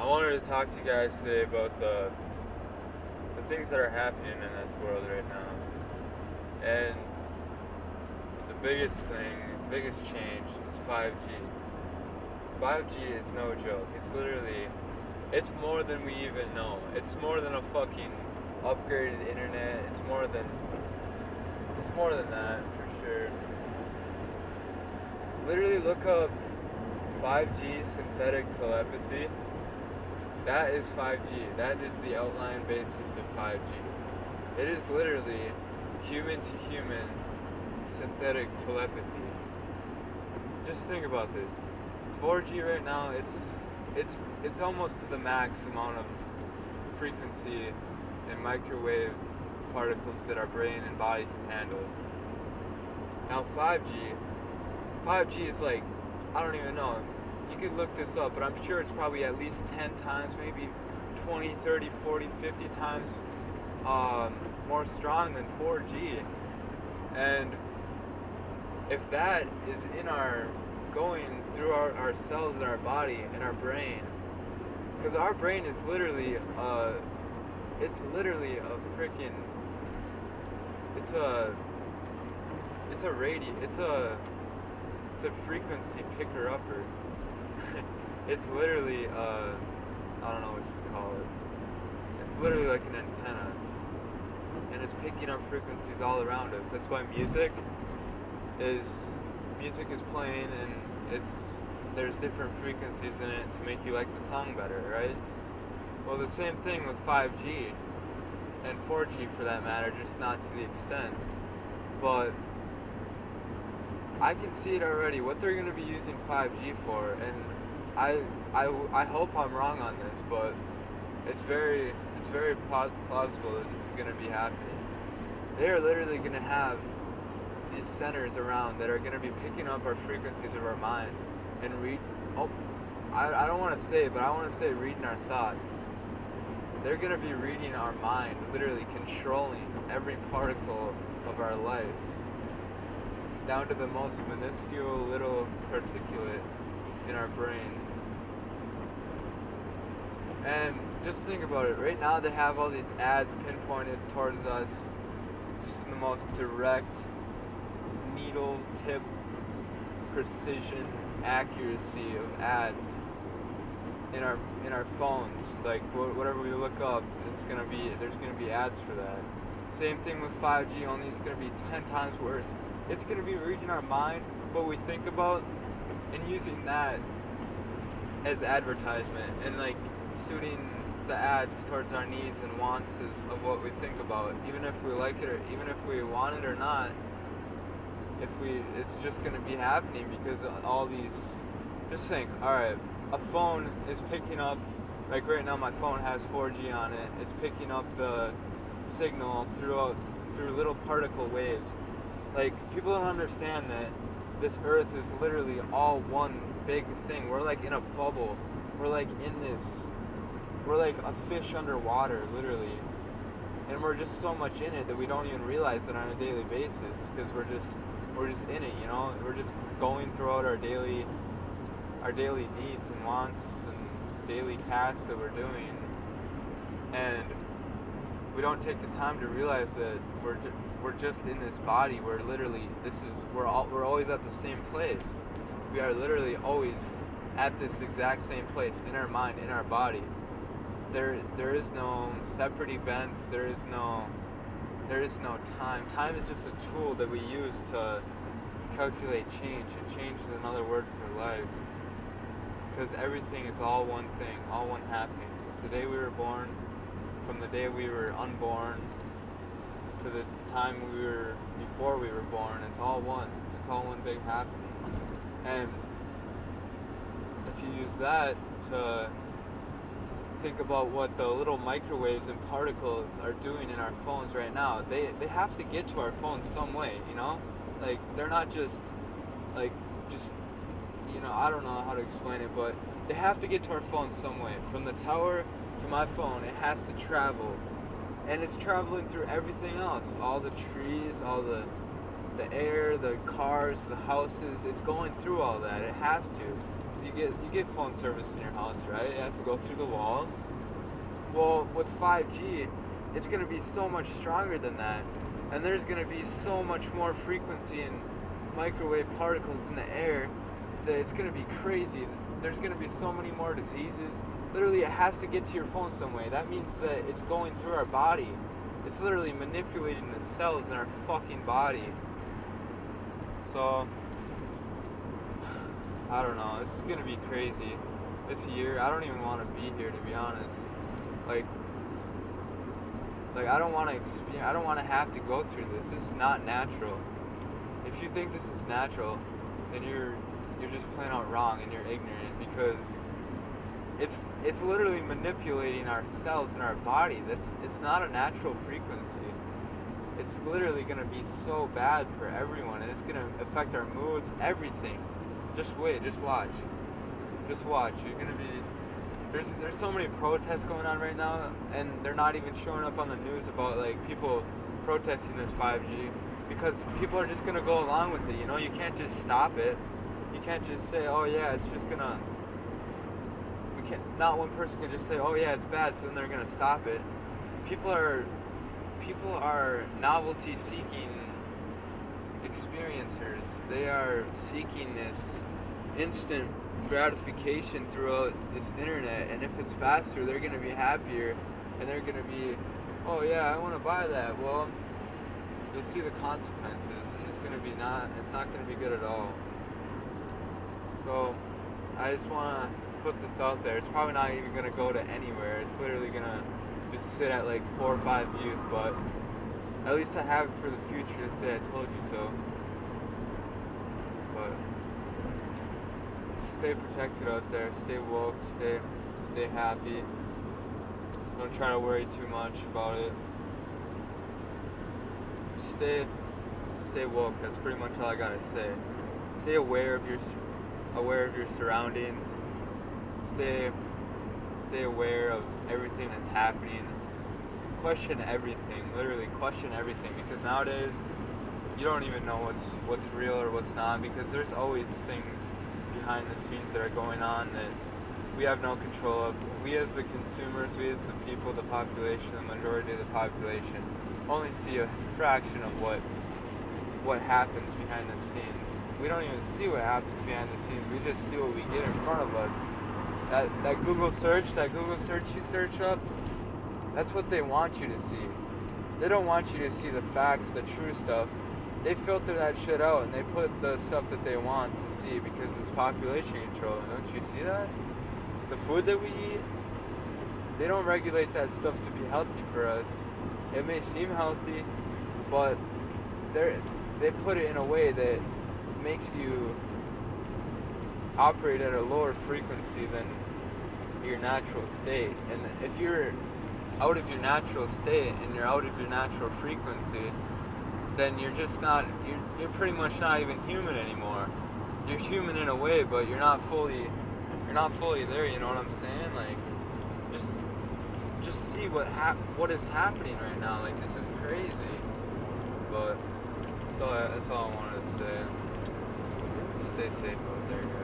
I wanted to talk to you guys today about the things that are happening in this world right now. And the biggest thing, biggest change is 5G. 5G is no joke. It's more than we even know. It's more than a fucking upgraded internet. It's more than that for sure. Literally look up 5G synthetic telepathy. That is 5G. That is the outline basis of 5G. It is literally human to human synthetic telepathy. Just think about this. 4G right now, it's almost to the max amount of frequency and microwave particles that our brain and body can handle. Now 5G is like, I don't even know. You could look this up, but I'm sure it's probably at least 10 times, maybe 20, 30, 40, 50 times more strong than 4G. And if that is going through our cells in our body, in our brain, because our brain is literally, it's literally a freaking, it's a frequency picker upper. It's literally, I don't know what you call it. It's literally like an antenna, and it's picking up frequencies all around us. That's why music is playing, and there's different frequencies in it to make you like the song better, right? Well, the same thing with 5G and 4G for that matter, just not to the extent. But I can see it already, what they're going to be using 5G for, and I hope I'm wrong on this, but it's very plausible that this is going to be happening. They are literally going to have these centers around that are going to be picking up our frequencies of our mind and I don't want to say it, but I want to say reading our thoughts. They're going to be reading our mind, literally controlling every particle of our life, down to the most minuscule little particulate in our brain. And just think about it. Right now they have all these ads pinpointed towards us, just in the most direct, needle tip precision accuracy of ads in our phones. Like whatever we look up, there's gonna be ads for that. Same thing with 5G, only it's gonna be 10 times worse. It's gonna be reading our mind, what we think about, and using that as advertisement, and like suiting the ads towards our needs and wants of what we think about, even if we like it or even if we want it or not. It's just going to be happening because all these. Just think, all right, a phone is picking up, like right now my phone has 4G on it. It's picking up the signal through little particle waves. Like, people don't understand that this earth is literally all one big thing. We're like in a bubble. We're like we're like a fish underwater, literally. And we're just so much in it that we don't even realize it on a daily basis, because we're just in it, you know? We're just going throughout our daily needs and wants and daily tasks that we're doing. And we don't take the time to realize that we're just in this body. We're literally, we're always at the same place. We are literally always at this exact same place, in our mind, in our body. There is no separate events. There is no time. Time is just a tool that we use to calculate change, and change is another word for life. Because everything is all one thing, all one happening. Since the day we were born, from the day we were unborn, to the time before we were born, it's all one. It's all one big happening. And if you use that to think about what the little microwaves and particles are doing in our phones right now, they have to get to our phones some way, you know? Like, they're not just I don't know how to explain it, but they have to get to our phones some way. From the tower to my phone, it has to travel. And it's traveling through everything else. All the trees, all the air, the cars, the houses. It's going through all that. It has to. because you get phone service in your house, right? It has to go through the walls. Well, with 5G, it's going to be so much stronger than that, and there's going to be so much more frequency and microwave particles in the air that it's going to be crazy. There's going to be so many more diseases. Literally, it has to get to your phone some way. That means that it's going through our body. It's literally manipulating the cells in our fucking body. So, I don't know. This is going to be crazy. This year, I don't even want to be here, to be honest. Like I don't want to experience. I don't want to have to go through this. This is not natural. If you think this is natural, then you're just plain out wrong and you're ignorant, because it's literally manipulating our cells in our body. It's not a natural frequency. It's literally gonna be so bad for everyone, and it's gonna affect our moods, everything. Just wait, just watch. Just watch. You're gonna be. There's so many protests going on right now, and they're not even showing up on the news about like people protesting this 5G, because people are just gonna go along with it. You know, you can't just stop it. You can't just say, oh yeah, it's just gonna. We can't. Not one person can just say, oh yeah, it's bad, so then they're gonna stop it. People are novelty seeking experiencers. They are seeking this instant gratification throughout this internet, and if it's faster, they're going to be happier, and they're going to be, oh yeah, I want to buy that. Well, you'll see the consequences, and it's not going to be good at all. So I just want to put this out there. It's probably not even going to go to anywhere. It's literally going to just sit at like 4 or 5 views, but at least I have it for the future to say I told you so. But stay protected out there, stay woke, stay happy. Don't try to worry too much about it. Stay woke. That's pretty much all I gotta say. Stay aware of your surroundings. Stay aware of everything that's happening. Question everything, literally question everything, because nowadays you don't even know what's real or what's not, because there's always things behind the scenes that are going on that we have no control of. We as the consumers, we as the people, the population, the majority of the population, only see a fraction of what happens behind the scenes. We don't even see what happens behind the scenes. We just see what we get in front of us. That Google search you search up, that's what they want you to see. They don't want you to see the facts, the true stuff. They filter that shit out, and they put the stuff that they want to see, because it's population control. Don't you see that? The food that we eat, they don't regulate that stuff to be healthy for us. It may seem healthy, but they put it in a way that makes you operate at a lower frequency than your natural state. And if you're out of your natural state and you're out of your natural frequency, then you're pretty much not even human anymore. You're human in a way, but you're not fully there, you know what I'm saying? Like, just see what is happening right now. Like, this is crazy. But that's all I wanted to say. Stay safe out there, guys.